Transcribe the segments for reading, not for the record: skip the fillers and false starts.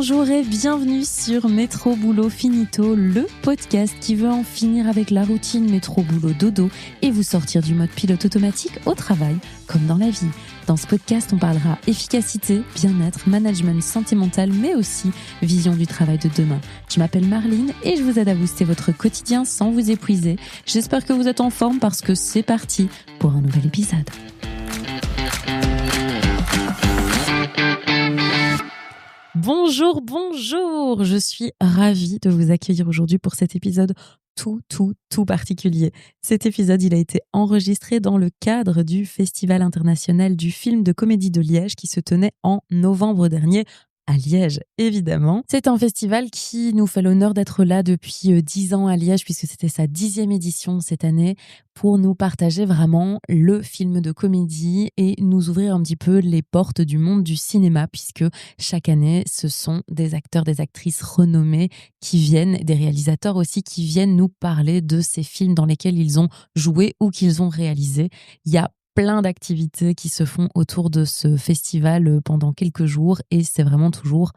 Bonjour et bienvenue sur Métro Boulot Finito, le podcast qui veut en finir avec la routine métro boulot dodo et vous sortir du mode pilote automatique au travail comme dans la vie. Dans ce podcast, on parlera efficacité, bien-être, management, santé mentale, mais aussi vision du travail de demain. Je m'appelle Marline et je vous aide à booster votre quotidien sans vous épuiser. J'espère que vous êtes en forme parce que c'est parti pour un nouvel épisode. Bonjour, je suis ravie de vous accueillir aujourd'hui pour cet épisode tout particulier. Cet épisode, il a été enregistré dans le cadre du Festival international du film de comédie de Liège qui se tenait en novembre dernier. À Liège, évidemment. C'est un festival qui nous fait l'honneur d'être là depuis 10 ans à Liège, puisque c'était sa 10e édition cette année, pour nous partager vraiment le film de comédie et nous ouvrir un petit peu les portes du monde du cinéma, puisque chaque année, ce sont des acteurs, des actrices renommés qui viennent, des réalisateurs aussi, qui viennent nous parler de ces films dans lesquels ils ont joué ou qu'ils ont réalisé. Il y a plein d'activités qui se font autour de ce festival pendant quelques jours et c'est vraiment toujours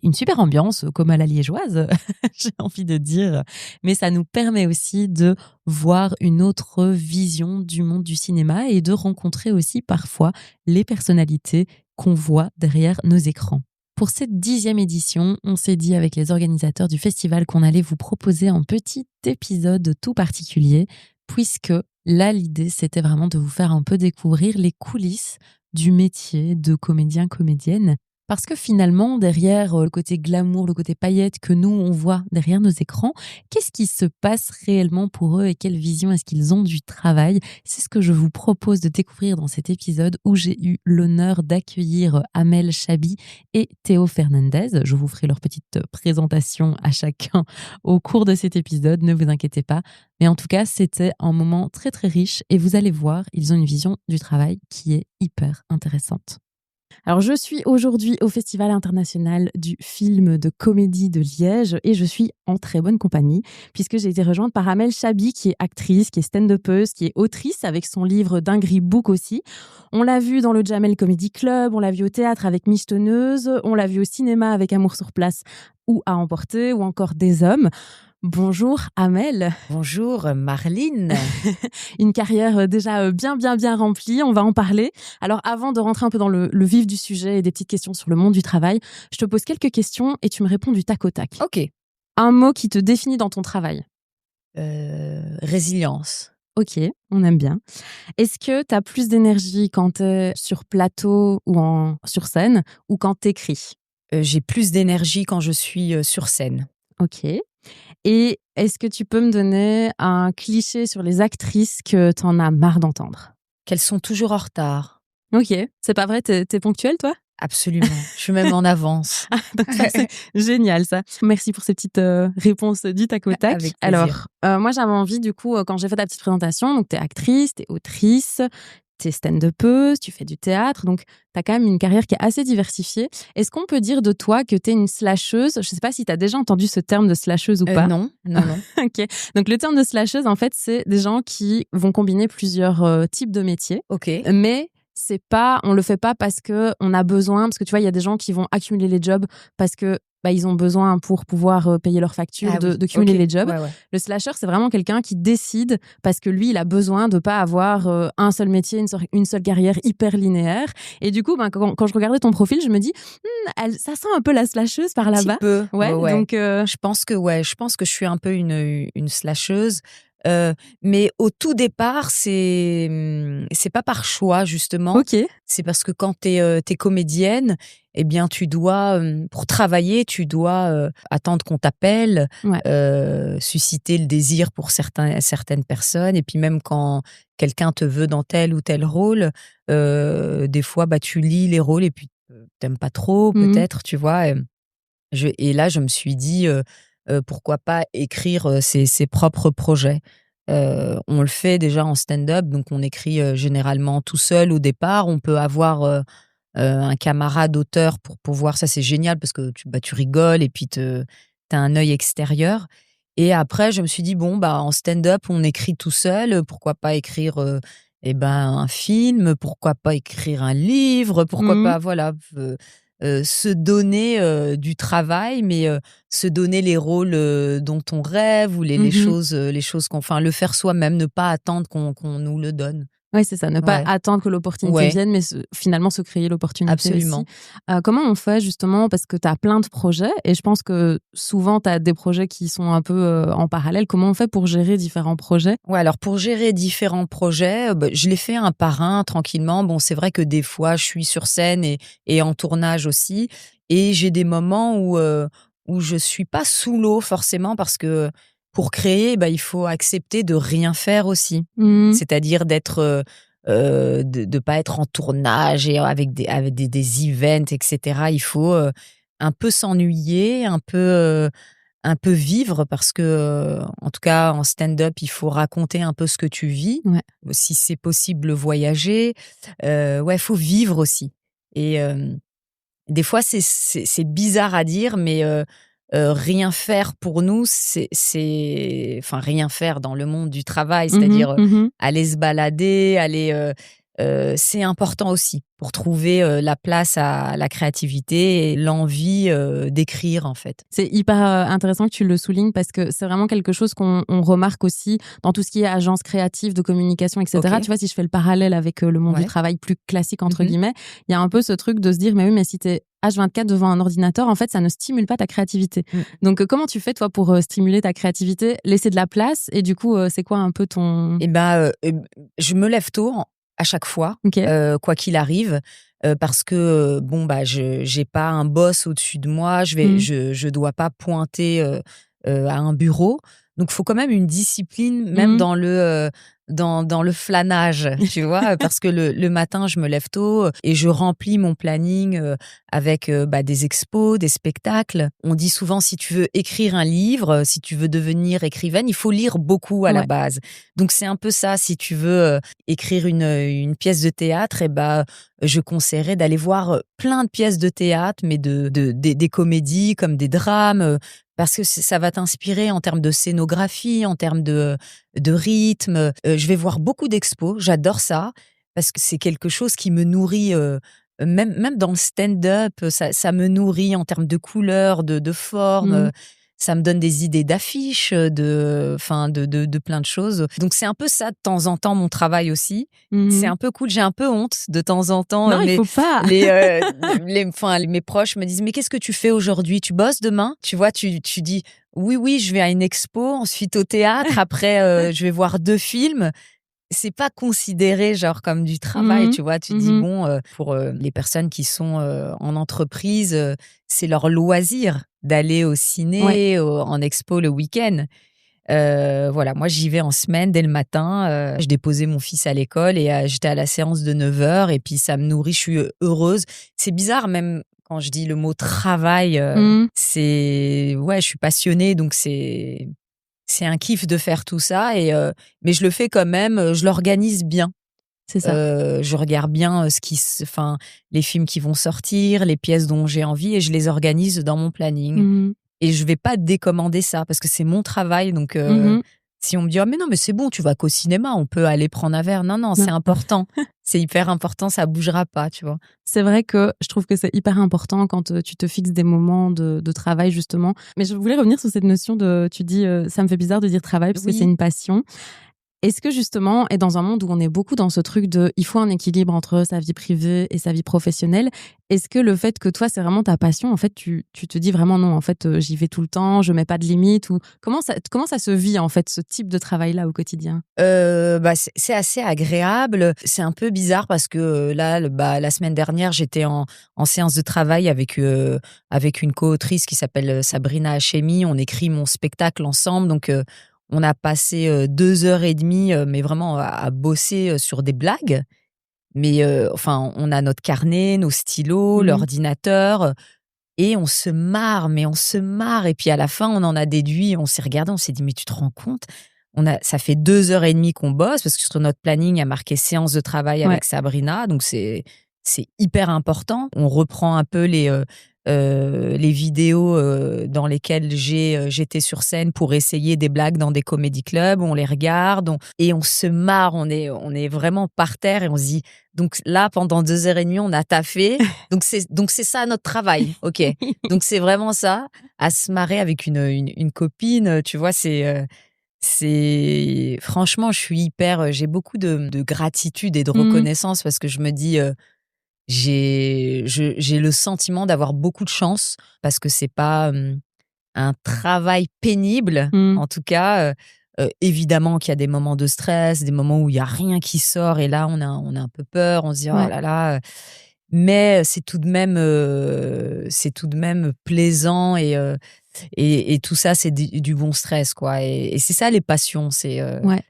une super ambiance comme à la liégeoise, j'ai envie de dire. Mais ça nous permet aussi de voir une autre vision du monde du cinéma et de rencontrer aussi parfois les personnalités qu'on voit derrière nos écrans. Pour cette 10e édition, on s'est dit avec les organisateurs du festival qu'on allait vous proposer un petit épisode tout particulier puisque là, l'idée, c'était vraiment de vous faire un peu découvrir les coulisses du métier de comédien-comédienne. Parce que finalement, derrière le côté glamour, le côté paillettes que nous, on voit derrière nos écrans, qu'est-ce qui se passe réellement pour eux et quelle vision est-ce qu'ils ont du travail? C'est ce que je vous propose de découvrir dans cet épisode où j'ai eu l'honneur d'accueillir Amel Chabi et Théo Fernandez. Je vous ferai leur petite présentation à chacun au cours de cet épisode, ne vous inquiétez pas. Mais en tout cas, c'était un moment très très riche et vous allez voir, ils ont une vision du travail qui est hyper intéressante. Alors, je suis aujourd'hui au Festival international du film de comédie de Liège et je suis en très bonne compagnie puisque j'ai été rejointe par Amel Chabi qui est actrice, qui est stand-upeuse, qui est autrice avec son livre Dinguerie Book aussi. On l'a vu dans le Jamel Comedy Club, on l'a vu au théâtre avec Michetonneuse, on l'a vu au cinéma avec Amour sur place ou À emporter ou encore Des hommes. Bonjour Amel. Bonjour Marline. Une carrière déjà bien remplie, on va en parler. Alors avant de rentrer un peu dans le vif du sujet et des petites questions sur le monde du travail, je te pose quelques questions et tu me réponds du tac au tac. Ok. Un mot qui te définit dans ton travail. Résilience. Ok, on aime bien. Est-ce que tu as plus d'énergie quand tu es sur plateau ou sur scène ou quand tu écris? J'ai plus d'énergie quand je suis sur scène. Ok. Et est-ce que tu peux me donner un cliché sur les actrices que t'en as marre d'entendre? Qu'elles sont toujours en retard. Ok, c'est pas vrai, t'es ponctuelle toi? Absolument, je suis même en avance. Donc ça, c'est génial ça. Merci pour ces petites réponses du tac au tac. Avec plaisir. Alors, moi j'avais envie du coup, quand j'ai fait ta petite présentation, donc t'es actrice, t'es autrice, t'es stand-upeuse, tu fais du théâtre, donc t'as quand même une carrière qui est assez diversifiée. Est-ce qu'on peut dire de toi que t'es une slasheuse? Je sais pas si t'as déjà entendu ce terme de slasheuse ou pas. Non. Ok. Donc le terme de slasheuse, en fait, c'est des gens qui vont combiner plusieurs types de métiers. Ok. Mais on le fait pas parce que on a besoin, parce que tu vois, il y a des gens qui vont accumuler les jobs parce que ils ont besoin pour pouvoir payer leurs factures de cumuler les jobs. Ouais. Le slasher, c'est vraiment quelqu'un qui décide parce que lui, il a besoin de pas avoir un seul métier, une seule carrière hyper linéaire. Et du coup, quand je regardais ton profil, je me dis, ça sent un peu la slasheuse par là-bas. Un petit peu. Ouais. Donc, je pense que je suis un peu une slasheuse. Mais au tout départ, c'est pas par choix justement. Ok. C'est parce que quand t'es comédienne, eh bien tu dois pour travailler, tu dois attendre qu'on t'appelle, susciter le désir pour certaines personnes, et puis même quand quelqu'un te veut dans tel ou tel rôle, des fois tu lis les rôles et puis t'aimes pas trop peut-être, tu vois. Et là je me suis dit pourquoi pas écrire ses propres projets. On le fait déjà en stand-up, donc on écrit généralement tout seul au départ. On peut avoir un camarade auteur pour pouvoir, ça c'est génial parce que tu rigoles et puis t'as un œil extérieur. Et après, je me suis dit, en stand-up, on écrit tout seul, pourquoi pas écrire un film, pourquoi pas écrire un livre, pourquoi pas, voilà. se donner du travail, mais se donner les rôles dont on rêve ou les choses qu'on, enfin, le faire soi-même, ne pas attendre qu'on nous le donne. Oui, c'est ça. Ne pas Ouais. attendre que l'opportunité vienne, mais finalement se créer l'opportunité Absolument. aussi. Comment on fait justement, parce que tu as plein de projets et je pense que souvent tu as des projets qui sont un peu en parallèle. Comment on fait pour gérer différents projets? Ouais, alors pour gérer différents projets, je les fais un par un tranquillement. Bon, c'est vrai que des fois, je suis sur scène et en tournage aussi, et j'ai des moments où je suis pas sous l'eau forcément, parce que pour créer, il faut accepter de rien faire aussi. Mmh. C'est-à-dire de pas être en tournage et avec des events, et cetera. Il faut, un peu s'ennuyer, un peu vivre, parce que, en tout cas en stand-up, il faut raconter un peu ce que tu vis. Ouais. Si c'est possible, voyager. Ouais, faut vivre aussi, et des fois c'est bizarre à dire, mais rien faire pour nous, c'est enfin rien faire dans le monde du travail, Mmh c'est-à-dire, mh. Mmh. aller se balader, c'est important aussi pour trouver, la place à la créativité et l'envie, d'écrire, en fait. C'est hyper intéressant que tu le soulignes parce que c'est vraiment quelque chose qu'on remarque aussi dans tout ce qui est agence créative, de communication, etc. OK. Tu vois, si je fais le parallèle avec le monde du Ouais. travail plus classique, entre Mmh. guillemets, il y a un peu ce truc de se dire, mais oui, mais si tu es H24 devant un ordinateur, en fait, ça ne stimule pas ta créativité. Mmh. Donc, comment tu fais, toi, pour stimuler ta créativité, laisser de la place? Et du coup, c'est quoi un peu ton... Et je me lève tôt à chaque fois, Ok. quoi qu'il arrive, parce que, bon, je j'ai pas un boss au-dessus de moi, Mm. je dois pas pointer, à un bureau. Donc faut quand même une discipline, même Mhm. dans le flânage, tu vois? Parce que le matin, je me lève tôt, et je remplis mon planning, avec, des expos, des spectacles. On dit souvent, si tu veux écrire un livre, si tu veux devenir écrivaine, il faut lire beaucoup à la Ouais. base. Donc c'est un peu ça, si tu veux, écrire une pièce de théâtre, je conseillerais d'aller voir, plein de pièces de théâtre, mais des comédies comme des drames, parce que ça va t'inspirer en termes de scénographie, en termes de rythme. Je vais voir beaucoup d'expos, j'adore ça, parce que c'est quelque chose qui me nourrit, même dans le stand-up, ça me nourrit en termes de couleurs, de formes, Mhm. ça me donne des idées d'affiches, de plein de choses. Donc c'est un peu ça de temps en temps mon travail aussi. C'est Mhm. un peu cool, j'ai un peu honte de temps en temps, Non, il faut pas. mes proches me disent: «Mais qu'est-ce que tu fais aujourd'hui? Tu bosses demain?» Tu vois? Tu dis: «Oui, oui, je vais à une expo, ensuite au théâtre, après, je vais voir 2 films». C'est pas considéré genre comme du travail, Mhm. tu vois? Tu dis: Mhm. «Bon, pour, les personnes qui sont, en entreprise, c'est leur loisir d'aller au Ouais. ciné, en expo le week-end». Voilà, moi j'y vais en semaine dès le matin, je déposais mon fils à l'école, et j'étais à la séance de 9 heures, et puis ça me nourrit, je suis, heureuse. C'est bizarre, même quand je dis le mot travail, Mhm. c'est ouais, je suis passionnée, donc c'est un kiff de faire tout ça, mais je le fais quand même, je l'organise bien. C'est ça. Je regarde bien, les films qui vont sortir, les pièces dont j'ai envie, et je les organise dans mon planning. Mhm. Et je vais pas décommander ça parce que c'est mon travail, donc Mhm. si on me dit: «Oh mais non, mais c'est bon, tu vas qu'au cinéma, on peut aller prendre un verre». Non, non, c'est Non. important. C'est hyper important, ça bougera pas, tu vois? C'est vrai que je trouve que c'est hyper important quand tu te fixes des moments de travail, justement. Mais je voulais revenir sur cette notion de, tu dis, ça me fait bizarre de dire travail parce que c'est Oui. une passion. Est-ce que justement, et dans un monde où on est beaucoup dans ce truc de il faut un équilibre entre sa vie privée et sa vie professionnelle, est-ce que le fait que toi, c'est vraiment ta passion, en fait, tu te dis vraiment non, en fait, j'y vais tout le temps, je mets pas de limite, ou comment ça se vit, en fait, ce type de travail-là au quotidien? C'est assez agréable. C'est un peu bizarre parce que, là, la semaine dernière, j'étais en séance de travail avec une co-autrice qui s'appelle, Sabrina Hachemi. On écrit mon spectacle ensemble, donc on a passé, 2 heures et demie, mais vraiment à bosser, sur des blagues. Mais enfin, on a notre carnet, nos stylos, Mmh. l'ordinateur, et on se marre, mais on se marre, et puis à la fin, on en a déduit, on s'est regardé, on s'est dit: «Mais tu te rends compte? Ça fait 2 heures et demie qu'on bosse», parce que sur notre planning, il y a marqué séance de travail Ouais. avec Sabrina, donc c'est hyper important. On reprend un peu les vidéos dans lesquelles j'étais sur scène pour essayer des blagues dans des comédie clubs, on les regarde et on se marre, on est vraiment par terre et on se dit donc là pendant 2 heures et demie on a taffé, donc c'est ça notre travail, ok, donc c'est vraiment ça, à se marrer avec une copine, tu vois, c'est franchement je suis j'ai beaucoup de gratitude et de reconnaissance parce que je me dis j'ai le sentiment d'avoir beaucoup de chance parce que c'est pas un travail pénible, en tout cas. Évidemment qu'il y a des moments de stress, des moments où il y a rien qui sort et là on a un peu peur, on se dit oh Ouais. là là. Mais c'est tout de même plaisant et tout ça c'est du bon stress quoi. Et c'est ça les passions, Ouais.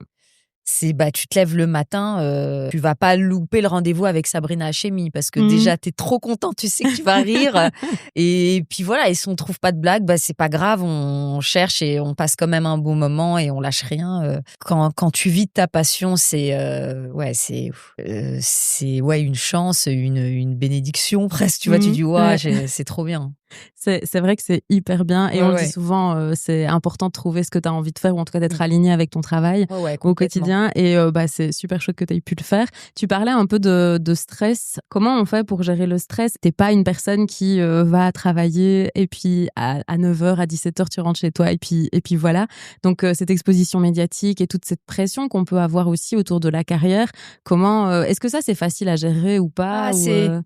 tu te lèves le matin, tu vas pas louper le rendez-vous avec Sabrina Hachemi parce que déjà tu es trop content, tu sais que tu vas rire et puis voilà, et si on trouve pas de blague, c'est pas grave, on cherche et on passe quand même un bon moment et on lâche rien. Quand tu vis de ta passion, c'est une chance, une bénédiction presque, tu vois, tu dis Ouais. c'est trop bien. C'est vrai que c'est hyper bien et on le dit souvent, c'est important de trouver ce que tu as envie de faire ou en tout cas d'être aligné avec ton travail au quotidien et c'est super chouette que tu aies pu le faire. Tu parlais un peu de stress. Comment on fait pour gérer le stress? T'es pas une personne qui va travailler et puis à 9h, à 17h, tu rentres chez toi et puis voilà. Donc cette exposition médiatique et toute cette pression qu'on peut avoir aussi autour de la carrière, comment est-ce que ça c'est facile à gérer ou pas?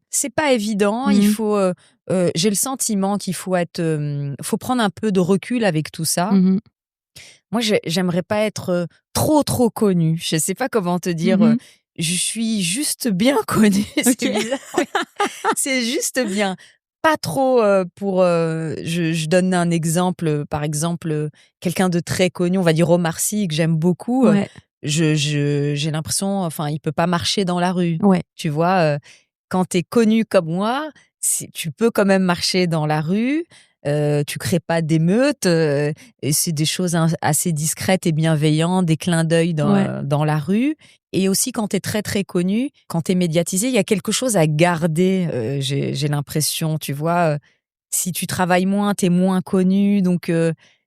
C'est pas évident, il faut j'ai le sentiment qu'il faut prendre un peu de recul avec tout ça. Moi, j'aimerais pas être trop connue. Je sais pas comment te dire. Je suis juste bien connue. C'est bizarre. C'est juste bien. Pas trop pour. Je donne un exemple. Par exemple, quelqu'un de très connu, on va dire Omar Sy, que j'aime beaucoup. Ouais. J'ai l'impression, enfin, il peut pas marcher dans la rue. Ouais. Tu vois, quand t'es connu comme moi, tu peux quand même marcher dans la rue. Tu crées pas d'émeutes et c'est des choses assez discrètes et bienveillantes, des clins d'œil dans la rue. Et aussi quand t'es très très connu, quand t'es médiatisé, il y a quelque chose à garder. J'ai l'impression, tu vois. Si tu travailles moins, t'es moins connu, donc.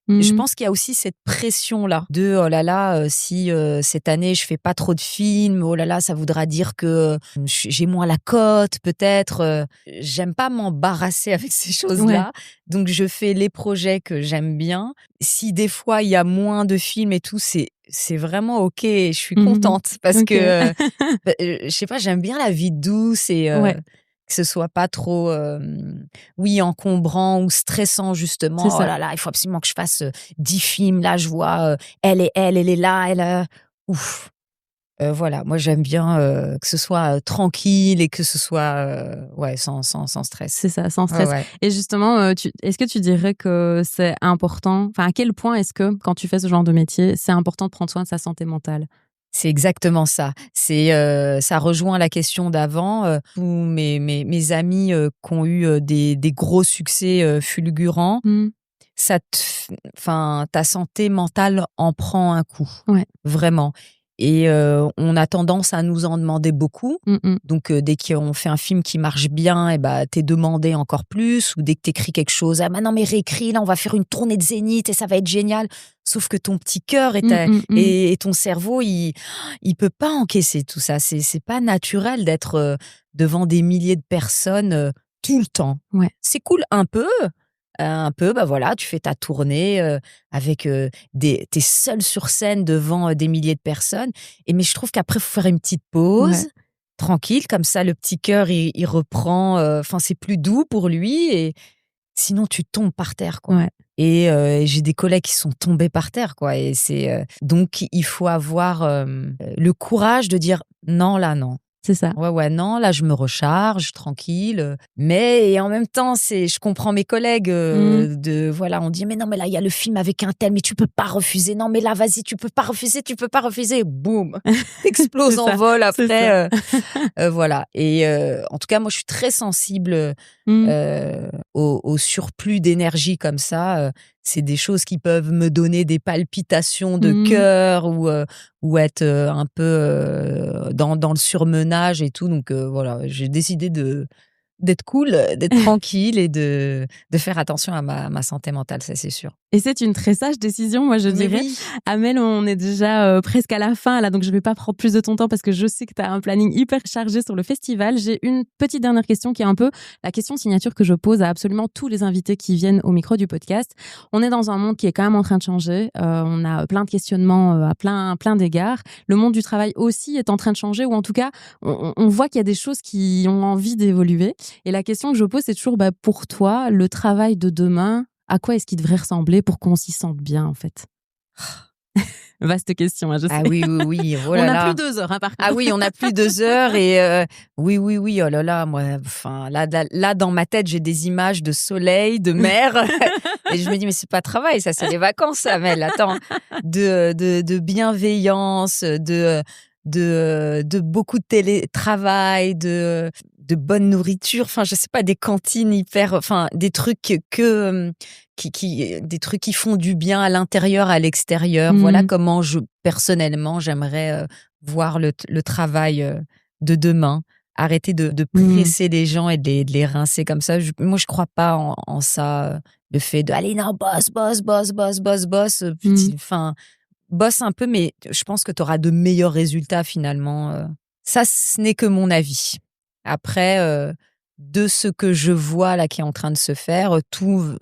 Je pense qu'il y a aussi cette pression-là de oh là là, si cette année je fais pas trop de films, oh là là, ça voudra dire que j'ai moins la cote peut-être. J'aime pas m'embarrasser avec ces choses-là, donc je fais les projets que j'aime bien. Si des fois il y a moins de films et tout, c'est vraiment ok, je suis contente parce que je sais pas, j'aime bien la vie douce et que ce soit pas trop encombrant ou stressant justement. Oh là là, il faut absolument que je fasse 10 films. Là, je vois elle est là, ouf. Voilà, moi j'aime bien que ce soit tranquille et que ce soit sans stress. C'est ça, sans stress. Ouais. Et justement, est-ce que tu dirais que c'est important, enfin à quel point est-ce que quand tu fais ce genre de métier, c'est important de prendre soin de sa santé mentale? C'est exactement ça. Ça rejoint la question d'avant. Tous mes amis qui ont eu des gros succès fulgurants, ta santé mentale en prend un coup, vraiment. Et on a tendance à nous en demander beaucoup. Donc, dès qu'on fait un film qui marche bien, t'es demandé encore plus. Ou dès que t'écris quelque chose, non mais réécris, là on va faire une tournée de Zénith et ça va être génial. Sauf que ton petit cœur et ton cerveau, il peut pas encaisser tout ça. C'est pas naturel d'être devant des milliers de personnes tout le temps. C'est cool un peu, voilà, tu fais ta tournée avec t'es seul sur scène devant des milliers de personnes. Mais je trouve qu'après, il faut faire une petite pause, tranquille, comme ça, le petit cœur, il reprend. Enfin, c'est plus doux pour lui et sinon, tu tombes par terre, quoi. Et j'ai des collègues qui sont tombés par terre, quoi. Et donc, il faut avoir le courage de dire non, là, non. C'est ça. Non, là, je me recharge, tranquille. Mais et en même temps, je comprends mes collègues on dit, mais non, mais là, il y a le film avec un tel, mais tu peux pas refuser. Non, mais là, vas-y, tu peux pas refuser. Boum, explose en vol après. Voilà. Et en tout cas, moi, je suis très sensible au surplus d'énergie comme ça. C'est des choses qui peuvent me donner des palpitations de cœur ou être un peu dans le surmenage et tout. Donc voilà, j'ai décidé de d'être cool, d'être tranquille et de faire attention à ma santé mentale, ça c'est sûr. Et c'est une très sage décision, moi je dirais. Oui. Amel, on est déjà presque à la fin là, donc je vais pas prendre plus de ton temps parce que je sais que tu as un planning hyper chargé sur le festival. J'ai une petite dernière question qui est un peu la question signature que je pose à absolument tous les invités qui viennent au micro du podcast. On est dans un monde qui est quand même en train de changer. On a plein de questionnements à plein d'égards. Le monde du travail aussi est en train de changer, ou en tout cas, on voit qu'il y a des choses qui ont envie d'évoluer. Et la question que je pose, c'est toujours, pour toi, le travail de demain, à quoi est-ce qu'il devrait ressembler pour qu'on s'y sente bien, en fait? Vaste question, je sais. Ah oui. Oh là on n'a là. plus 2 heures, par contre. Ah oui, on n'a plus 2 heures et oui. Oh là là, moi, enfin, là, dans ma tête, j'ai des images de soleil, de mer. Et je me dis, mais c'est pas travail, ça, c'est les vacances, Amel. Attends, de bienveillance, de beaucoup de télétravail, de bonne nourriture. Enfin, je sais pas, des cantines hyper, enfin, des trucs des trucs qui font du bien à l'intérieur, à l'extérieur. Voilà comment personnellement, j'aimerais voir le travail de demain. Arrêter de presser les gens et de les rincer comme ça. Moi, je crois pas en ça. Le fait de allez, non, bosse. Enfin, bosse un peu, mais je pense que tu auras de meilleurs résultats finalement. Ça, ce n'est que mon avis. Après, de ce que je vois là qui est en train de se faire, tout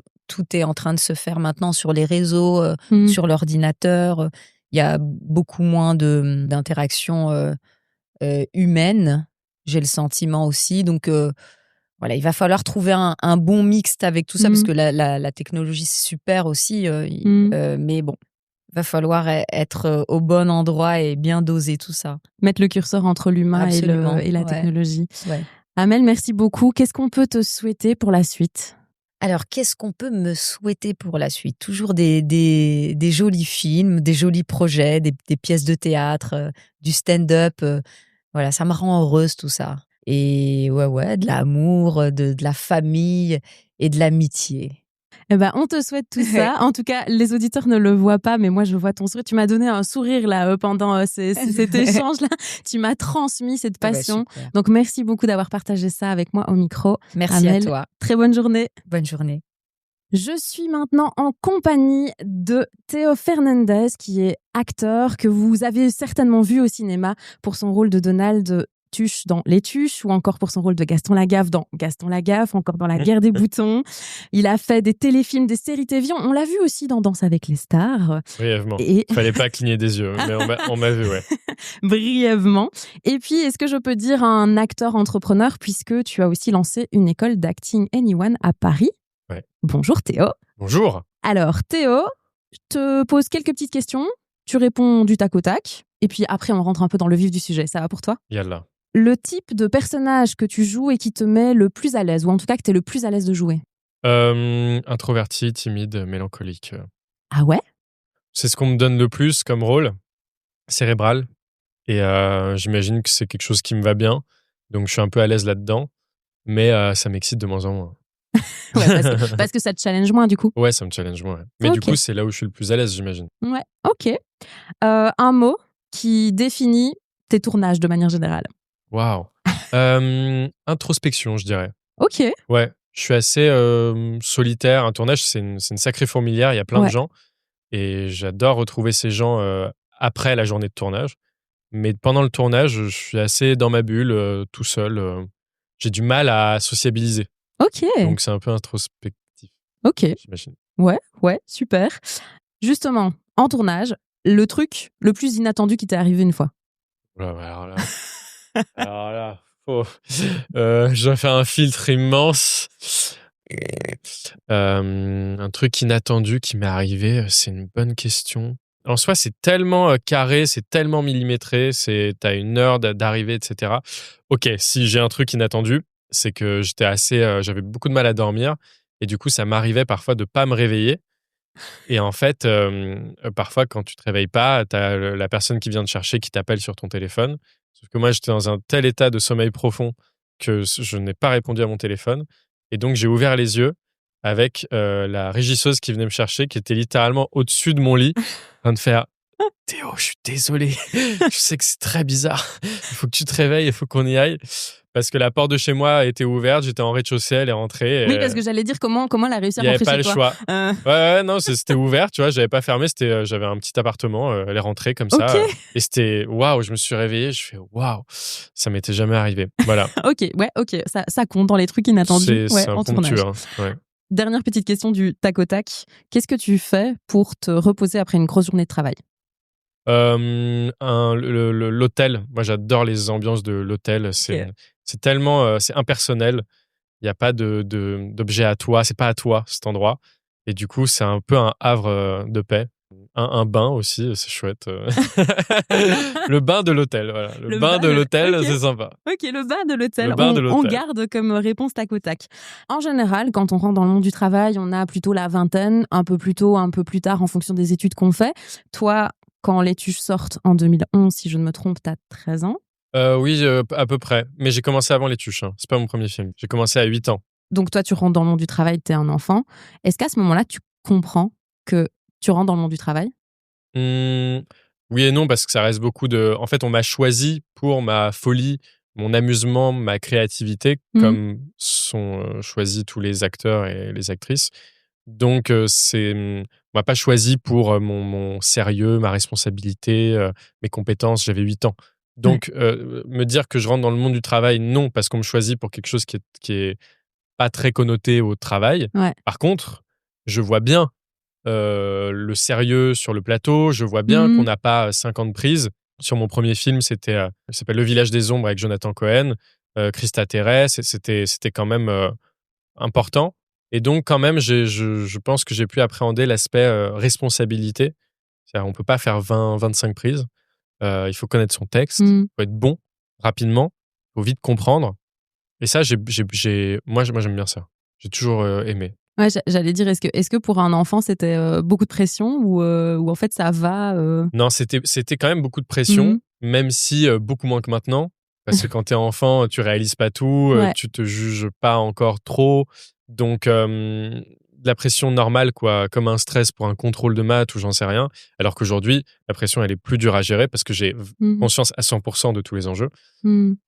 est en train de se faire maintenant sur les réseaux, sur l'ordinateur. Il y a beaucoup moins d'interactions humaines, j'ai le sentiment aussi. Donc voilà, il va falloir trouver un bon mixte avec tout ça, parce que la technologie, c'est super aussi. Mais bon, il va falloir être au bon endroit et bien doser tout ça. Mettre le curseur entre l'humain et la technologie. Ouais. Amel, merci beaucoup. Qu'est-ce qu'on peut te souhaiter pour la suite ? Alors, qu'est-ce qu'on peut me souhaiter pour la suite ? Toujours des jolis films, des jolis projets, des pièces de théâtre, du stand-up. Voilà, ça me rend heureuse tout ça. Et ouais, de l'amour, de la famille et de l'amitié. Eh ben, on te souhaite tout ça. En tout cas, les auditeurs ne le voient pas, mais moi, je vois ton sourire. Tu m'as donné un sourire là pendant cet échange-là. Tu m'as transmis cette passion. Donc, merci beaucoup d'avoir partagé ça avec moi au micro. Merci Amel, à toi. Très bonne journée. Bonne journée. Je suis maintenant en compagnie de Théo Fernandez, qui est acteur que vous avez certainement vu au cinéma pour son rôle de Donald Tuche dans Les Tuches, ou encore pour son rôle de Gaston Lagaffe dans Gaston Lagaffe, encore dans La Guerre des boutons. Il a fait des téléfilms, des séries TV. On l'a vu aussi dans Danse avec les stars. Brièvement. Fallait pas cligner des yeux, mais on m'a vu, ouais. Brièvement. Et puis, est-ce que je peux dire un acteur entrepreneur, puisque tu as aussi lancé une école d'acting Anyone à Paris. Ouais. Bonjour Théo. Bonjour. Alors Théo, je te pose quelques petites questions. Tu réponds du tac au tac. Et puis après, on rentre un peu dans le vif du sujet. Ça va pour toi ? Yallah. Le type de personnage que tu joues et qui te met le plus à l'aise, ou en tout cas que tu es le plus à l'aise de jouer ? Introverti, timide, mélancolique. Ah ouais ? C'est ce qu'on me donne le plus comme rôle, cérébral. Et j'imagine que c'est quelque chose qui me va bien. Donc je suis un peu à l'aise là-dedans. Mais ça m'excite de moins en moins. Ouais, parce que ça te challenge moins du coup. Ouais, ça me challenge moins. Ouais. Mais du coup, c'est là où je suis le plus à l'aise, j'imagine. Ouais, ok. Un mot qui définit tes tournages de manière générale. Waouh. Introspection, je dirais. Ok. Ouais, je suis assez solitaire. Un tournage, c'est une sacrée fourmilière. Il y a plein de gens. Et j'adore retrouver ces gens après la journée de tournage. Mais pendant le tournage, je suis assez dans ma bulle, tout seul. J'ai du mal à sociabiliser. Ok. Donc, c'est un peu introspectif. Ok. J'imagine. Ouais, super. Justement, en tournage, le truc le plus inattendu qui t'est arrivé une fois. Alors là, j'ai fait un filtre immense. Un truc inattendu qui m'est arrivé, c'est une bonne question. En soi, c'est tellement carré, c'est tellement millimétré, t'as une heure d'arrivée, etc. Ok, si j'ai un truc inattendu, c'est que j'avais beaucoup de mal à dormir et du coup, ça m'arrivait parfois de pas me réveiller. Et en fait, parfois, quand tu te réveilles pas, t'as la personne qui vient te chercher qui t'appelle sur ton téléphone. Sauf que moi, j'étais dans un tel état de sommeil profond que je n'ai pas répondu à mon téléphone. Et donc, j'ai ouvert les yeux avec la régisseuse qui venait me chercher, qui était littéralement au-dessus de mon lit, en train de faire Théo, je suis désolé. Je sais que c'est très bizarre. Il faut que tu te réveilles, il faut qu'on y aille. Parce que la porte de chez moi était ouverte, j'étais en rez-de-chaussée, elle est rentrée. Oui, parce que j'allais dire comment elle a réussi à rentrer chez toi. Il n'y avait pas le choix. Ouais, non, c'était ouvert, tu vois, j'avais pas fermé, j'avais un petit appartement, elle est rentrée comme ça. Et c'était waouh, je me suis réveillé, je fais waouh, ça m'était jamais arrivé. Voilà. ok, ça compte dans les trucs inattendus c'est en un tournage. Ouais. Dernière petite question du tac au tac. Qu'est-ce que tu fais pour te reposer après une grosse journée de travail ? L'hôtel. Moi, j'adore les ambiances de l'hôtel. C'est tellement c'est impersonnel. Il n'y a pas d'objet à toi. C'est pas à toi, cet endroit. Et du coup, c'est un peu un havre de paix. Un bain aussi, c'est chouette. Le bain de l'hôtel, voilà. Le bain de l'hôtel, c'est sympa. Ok, le bain de l'hôtel. On garde comme réponse tac au tac. En général, quand on rentre dans le monde du travail, on a plutôt la vingtaine, un peu plus tôt, un peu plus tard, en fonction des études qu'on fait. Toi, quand les tuches sortent en 2011, si je ne me trompe, t'as 13 ans. Oui, à peu près. Mais j'ai commencé avant les tuches. Hein. C'est pas mon premier film. J'ai commencé à 8 ans. Donc toi, tu rentres dans le monde du travail, t'es un enfant. Est-ce qu'à ce moment-là, tu comprends que tu rentres dans le monde du travail ? Oui et non, parce que ça reste beaucoup de... En fait, on m'a choisi pour ma folie, mon amusement, ma créativité, comme sont choisis tous les acteurs et les actrices. Donc, on m'a pas choisi pour mon sérieux, ma responsabilité, mes compétences. J'avais 8 ans. Donc, me dire que je rentre dans le monde du travail, non, parce qu'on me choisit pour quelque chose qui est pas très connoté au travail. Ouais. Par contre, je vois bien le sérieux sur le plateau. Je vois bien qu'on n'a pas 50 prises. Sur mon premier film, ça s'appelle Le Village des Ombres avec Jonathan Cohen, Christa Terès. C'était quand même important. Et donc, quand même, je pense que j'ai pu appréhender l'aspect responsabilité. C'est-à-dire, on ne peut pas faire 20-25 prises. Il faut connaître son texte. Il faut être bon rapidement. Il faut vite comprendre. Et ça, moi, j'aime bien ça. J'ai toujours aimé. Ouais, j'allais dire, est-ce que pour un enfant, c'était beaucoup de pression ou en fait, ça va Non, c'était quand même beaucoup de pression, même si beaucoup moins que maintenant. Parce que quand t'es enfant, tu réalises pas tout, tu te juges pas encore trop. Donc, de la pression normale, quoi, comme un stress pour un contrôle de maths ou j'en sais rien. Alors qu'aujourd'hui, la pression, elle est plus dure à gérer parce que j'ai conscience à 100% de tous les enjeux.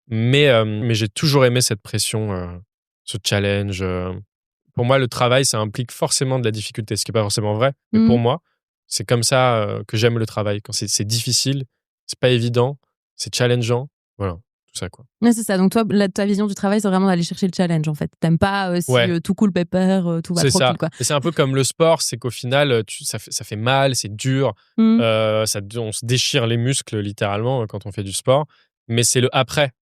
Mais j'ai toujours aimé cette pression, ce challenge. Pour moi, le travail, ça implique forcément de la difficulté, ce qui n'est pas forcément vrai. Mais pour moi, c'est comme ça que j'aime le travail. Quand c'est difficile, c'est pas évident, c'est challengeant. Voilà, tout ça, quoi. Ouais, c'est ça. Donc toi, ta vision du travail, c'est vraiment d'aller chercher le challenge, en fait. T'aimes pas si tout cool pépère, tout va trop cool, quoi. Et c'est un peu comme le sport, c'est qu'au final, ça fait mal, c'est dur. On se déchire les muscles, littéralement, quand on fait du sport. Mais c'est le après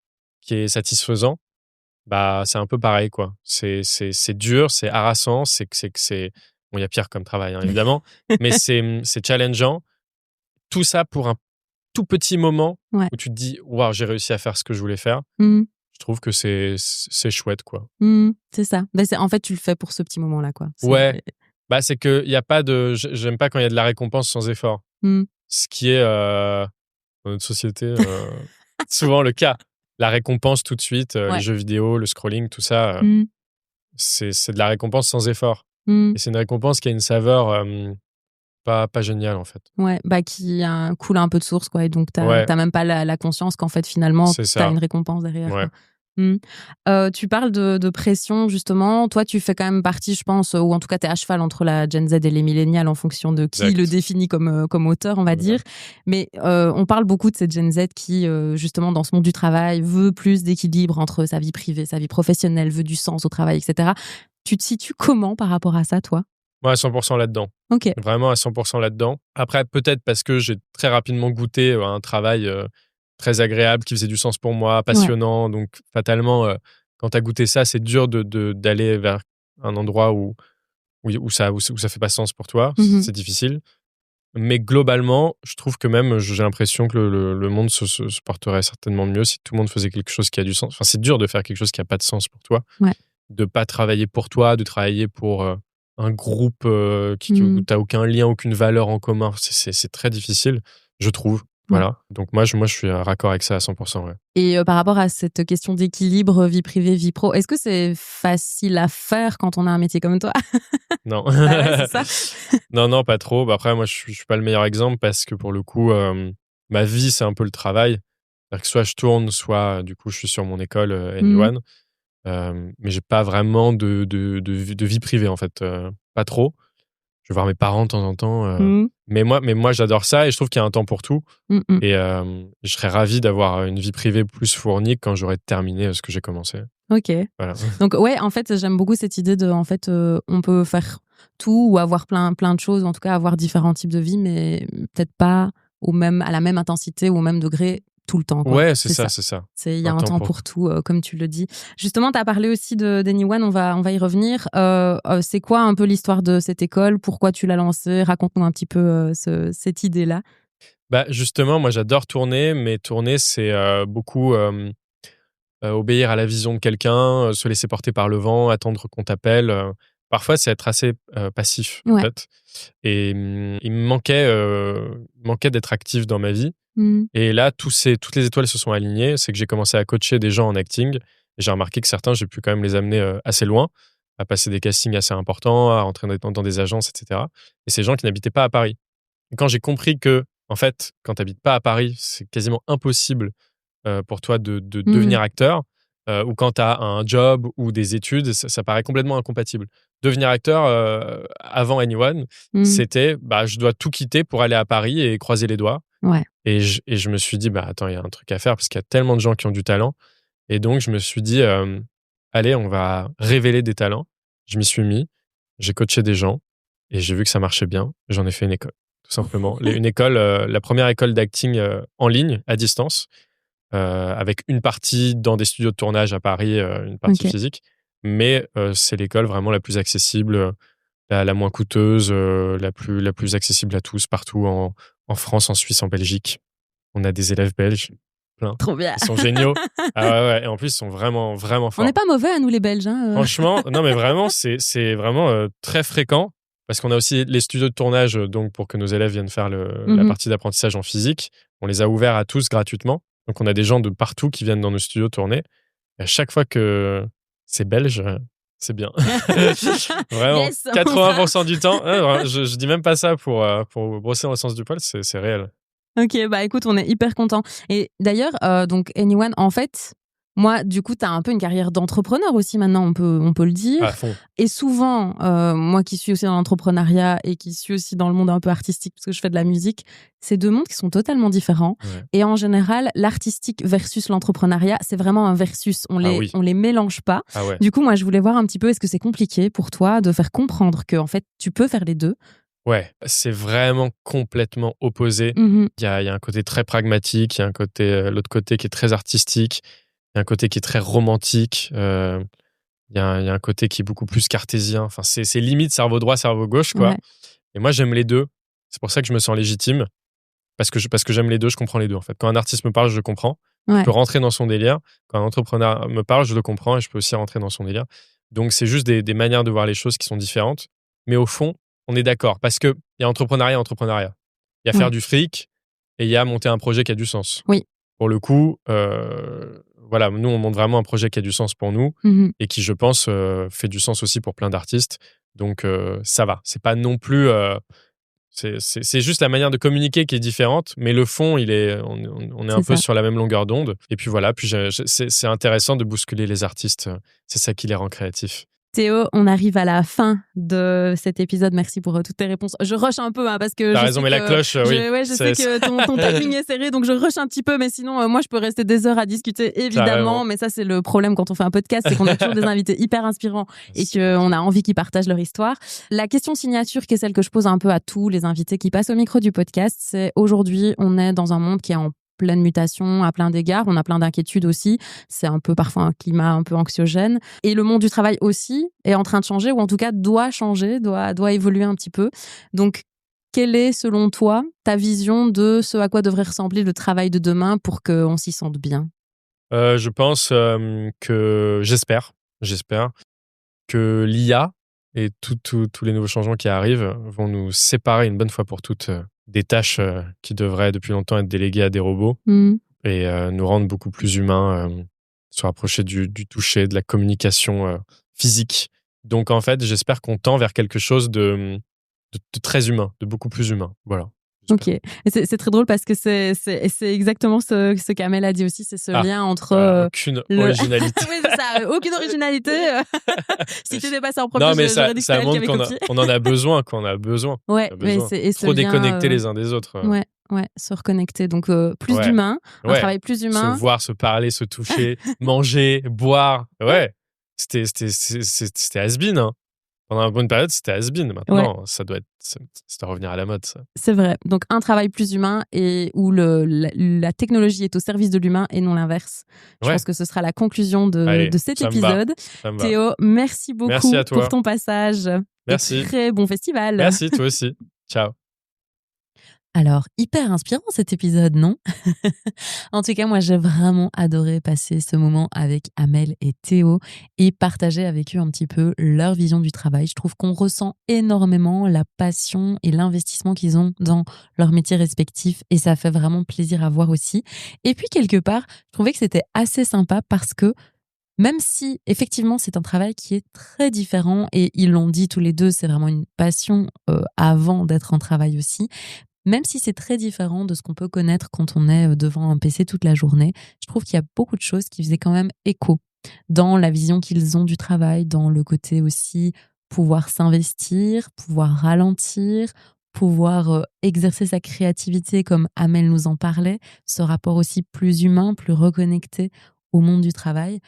qui est satisfaisant. Bah, c'est un peu pareil, quoi. C'est dur, c'est harassant, bon, il y a pire comme travail, hein, évidemment, mais c'est challengeant. Tout ça pour un tout petit moment où tu te dis, waouh, j'ai réussi à faire ce que je voulais faire. Je trouve que c'est chouette, quoi. C'est ça. En fait, tu le fais pour ce petit moment-là, quoi. Ouais. Bah, c'est que il y a pas de, j'aime pas quand il y a de la récompense sans effort. Ce qui est dans notre société souvent le cas. La récompense tout de suite, les jeux vidéo, le scrolling, tout ça, c'est de la récompense sans effort. Et c'est une récompense qui a une saveur pas géniale, en fait. Ouais, qui coule un peu de source, quoi. Et donc, t'as même pas la conscience qu'en fait, finalement, t'as une récompense derrière. Ouais. Tu parles de pression, justement. Toi, tu fais quand même partie, je pense, ou en tout cas, t'es à cheval entre la Gen Z et les millénials en fonction de qui le définit comme auteur, on va dire. Mais on parle beaucoup de cette Gen Z qui, justement, dans ce monde du travail, veut plus d'équilibre entre sa vie privée, sa vie professionnelle, veut du sens au travail, etc. Tu te situes comment par rapport à ça, toi ? Moi, à 100% là-dedans. Ok. Vraiment à 100% là-dedans. Après, peut-être parce que j'ai très rapidement goûté à un travail très agréable, qui faisait du sens pour moi, passionnant. Donc, fatalement, quand tu as goûté ça, c'est dur d'aller vers un endroit où ça fait pas sens pour toi. C'est difficile. Mais globalement, je trouve que même, j'ai l'impression que le monde se porterait certainement mieux si tout le monde faisait quelque chose qui a du sens. Enfin, c'est dur de faire quelque chose qui n'a pas de sens pour toi. De pas travailler pour toi, de travailler pour un groupe où tu n'as aucun lien, aucune valeur en commun. C'est très difficile, je trouve. Voilà. Donc moi, je suis raccord avec ça à 100%. Ouais. Et par rapport à cette question d'équilibre vie privée, vie pro, est-ce que c'est facile à faire quand on a un métier comme toi? Non. Ouais, c'est ça. Non, pas trop. Bah, après, moi, je suis pas le meilleur exemple parce que pour le coup, ma vie, c'est un peu le travail. C'est-à-dire que soit je tourne, soit du coup, je suis sur mon école Anyone. Mais j'ai pas vraiment de vie privée, en fait. Pas trop. Je vais voir mes parents de temps en temps. Mais moi, j'adore ça et je trouve qu'il y a un temps pour tout. Et je serais ravi d'avoir une vie privée plus fournie quand j'aurai terminé ce que j'ai commencé. Ok. Voilà. Donc ouais, en fait, j'aime beaucoup cette idée de, en fait, on peut faire tout ou avoir plein de choses, ou en tout cas avoir différents types de vie, mais peut-être pas à la même intensité ou au même degré tout le temps. Quoi. Ouais, c'est ça. Il y a un temps pour tout, comme tu le dis. Justement, tu as parlé aussi d'Anyone, on va y revenir. C'est quoi un peu l'histoire de cette école? Pourquoi tu l'as lancée? Raconte-nous un petit peu cette idée-là. Bah, justement, moi, j'adore tourner, mais tourner, c'est beaucoup obéir à la vision de quelqu'un, se laisser porter par le vent, attendre qu'on t'appelle. Parfois, c'est être assez passif, en fait. Et il me manquait d'être actif dans ma vie. Et là, toutes les étoiles se sont alignées. C'est que j'ai commencé à coacher des gens en acting. Et j'ai remarqué que certains, j'ai pu quand même les amener assez loin, à passer des castings assez importants, à rentrer dans des agences, etc. Et ces gens qui n'habitaient pas à Paris. Et quand j'ai compris que, en fait, quand tu n'habites pas à Paris, c'est quasiment impossible pour toi de devenir acteur, ou quand tu as un job ou des études, ça paraît complètement incompatible. Devenir acteur avant Anyone, c'était je dois tout quitter pour aller à Paris et croiser les doigts. Ouais. Et je me suis dit, attends, il y a un truc à faire parce qu'il y a tellement de gens qui ont du talent. Et donc, je me suis dit, allez, on va révéler des talents. Je m'y suis mis, j'ai coaché des gens et j'ai vu que ça marchait bien. J'en ai fait une école, tout simplement. Une école, la première école d'acting en ligne, à distance, avec une partie dans des studios de tournage à Paris, une partie physique. Mais c'est l'école vraiment la plus accessible, la moins coûteuse, la plus accessible à tous, partout en France, en Suisse, en Belgique. On a des élèves belges, plein. Trop bien. Ils sont géniaux. Ah ouais. Et en plus, ils sont vraiment, vraiment forts. On n'est pas mauvais à nous, les Belges. Hein. Franchement, non, mais vraiment, c'est vraiment très fréquent. Parce qu'on a aussi les studios de tournage, donc pour que nos élèves viennent faire la partie d'apprentissage en physique. On les a ouverts à tous gratuitement. Donc, on a des gens de partout qui viennent dans nos studios tourner. Et à chaque fois que c'est belge, c'est bien. Vraiment, yes, 80% du temps. Je dis même pas ça pour brosser dans le sens du poil, c'est réel. Ok, écoute, on est hyper contents. Et d'ailleurs, donc Anyone, en fait, moi, du coup, tu as un peu une carrière d'entrepreneur aussi maintenant, on peut le dire. À fond. Et souvent, moi qui suis aussi dans l'entrepreneuriat et qui suis aussi dans le monde un peu artistique, parce que je fais de la musique, c'est deux mondes qui sont totalement différents. Ouais. Et en général, l'artistique versus l'entrepreneuriat, c'est vraiment un versus. On les mélange pas. Ah ouais. Du coup, moi, je voulais voir un petit peu, est-ce que c'est compliqué pour toi de faire comprendre que, en fait, tu peux faire les deux? Ouais, c'est vraiment complètement opposé. Il y a un côté très pragmatique, il y a un côté, l'autre côté qui est très artistique. Il y a un côté qui est très romantique. Il y a un côté qui est beaucoup plus cartésien. Enfin, c'est limite cerveau droit, cerveau gauche, quoi. Ouais. Et moi, j'aime les deux. C'est pour ça que je me sens légitime. Parce que j'aime les deux, je comprends les deux, en fait. Quand un artiste me parle, je le comprends. Ouais. Je peux rentrer dans son délire. Quand un entrepreneur me parle, je le comprends et je peux aussi rentrer dans son délire. Donc, c'est juste des manières de voir les choses qui sont différentes. Mais au fond, on est d'accord. Parce qu'il y a entrepreneuriat. Il y a faire du fric et il y a monter un projet qui a du sens. Oui. Pour le coup, voilà, nous, on monte vraiment un projet qui a du sens pour nous et qui, je pense, fait du sens aussi pour plein d'artistes. Donc, ça va. C'est pas non plus... c'est juste la manière de communiquer qui est différente, mais le fond, on est un peu sur la même longueur d'onde. Et puis voilà, c'est intéressant de bousculer les artistes. C'est ça qui les rend créatifs. Théo, on arrive à la fin de cet épisode. Merci pour toutes tes réponses. Je rush un peu parce que t'as raison, mais la cloche, oui. Je sais que ton timing est serré, donc je rush un petit peu. Mais sinon, moi, je peux rester des heures à discuter, évidemment. Mais ça, c'est le problème quand on fait un podcast, c'est qu'on a toujours des invités hyper inspirants et qu'on a envie qu'ils partagent leur histoire. La question signature, qui est celle que je pose un peu à tous les invités qui passent au micro du podcast, c'est aujourd'hui, on est dans un monde qui est en pleine mutation à plein d'égards, on a plein d'inquiétudes aussi, c'est un peu parfois un climat un peu anxiogène et le monde du travail aussi est en train de changer ou en tout cas doit changer, doit évoluer un petit peu. Donc quelle est selon toi ta vision de ce à quoi devrait ressembler le travail de demain pour qu'on s'y sente bien? Je pense que j'espère que l'IA et tous les nouveaux changements qui arrivent vont nous séparer une bonne fois pour toutes des tâches qui devraient depuis longtemps être déléguées à des robots et nous rendre beaucoup plus humains, se rapprocher du toucher, de la communication physique. Donc en fait, j'espère qu'on tend vers quelque chose de très humain, de beaucoup plus humain. Voilà. Ok, et c'est très drôle parce que c'est exactement ce qu'Amel a dit aussi, c'est ce lien entre aucune originalité. Oui, c'est ça, aucune originalité. Si tu étais passé en premier, non, mais j'aurais dit que ça c'était elle qui montre avait copié. qu'on en a besoin, qu'on a besoin. Ouais, mais trop déconnectés les uns des autres. Ouais, se reconnecter. Donc plus d'humain, un travail plus humain. Se voir, se parler, se toucher, manger, boire. Ouais, c'était has-been, hein. Pendant une bonne période, c'était has-been. Maintenant, ça doit revenir à la mode, ça. C'est vrai. Donc, un travail plus humain et où la technologie est au service de l'humain et non l'inverse. Je pense que ce sera la conclusion de cet épisode. Théo, merci beaucoup pour ton passage. Merci. Et très bon festival. Merci, toi aussi. Ciao. Alors, hyper inspirant cet épisode, non? En tout cas, moi, j'ai vraiment adoré passer ce moment avec Amel et Théo et partager avec eux un petit peu leur vision du travail. Je trouve qu'on ressent énormément la passion et l'investissement qu'ils ont dans leurs métiers respectifs et ça fait vraiment plaisir à voir aussi. Et puis, quelque part, je trouvais que c'était assez sympa parce que même si, effectivement, c'est un travail qui est très différent et ils l'ont dit tous les deux, c'est vraiment une passion avant d'être un travail aussi. Même si c'est très différent de ce qu'on peut connaître quand on est devant un PC toute la journée, je trouve qu'il y a beaucoup de choses qui faisaient quand même écho dans la vision qu'ils ont du travail, dans le côté aussi pouvoir s'investir, pouvoir ralentir, pouvoir exercer sa créativité comme Amel nous en parlait, ce rapport aussi plus humain, plus reconnecté au monde du travail.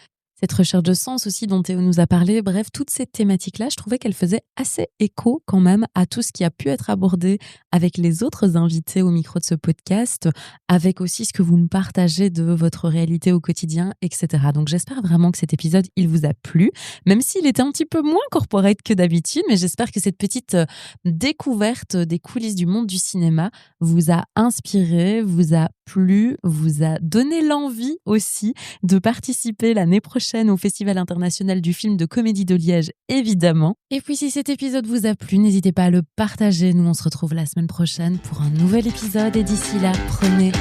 Cette recherche de sens aussi dont Théo nous a parlé, bref, toutes ces thématiques-là, je trouvais qu'elles faisaient assez écho quand même à tout ce qui a pu être abordé avec les autres invités au micro de ce podcast, avec aussi ce que vous me partagez de votre réalité au quotidien, etc. Donc j'espère vraiment que cet épisode, il vous a plu, même s'il était un petit peu moins corporate que d'habitude, mais j'espère que cette petite découverte des coulisses du monde du cinéma vous a inspiré, vous a plu, vous a donné l'envie aussi de participer l'année prochaine au Festival international du film de comédie de Liège, évidemment. Et puis si cet épisode vous a plu, n'hésitez pas à le partager. Nous, on se retrouve la semaine prochaine pour un nouvel épisode et d'ici là, prenez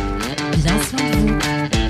bien soin de vous.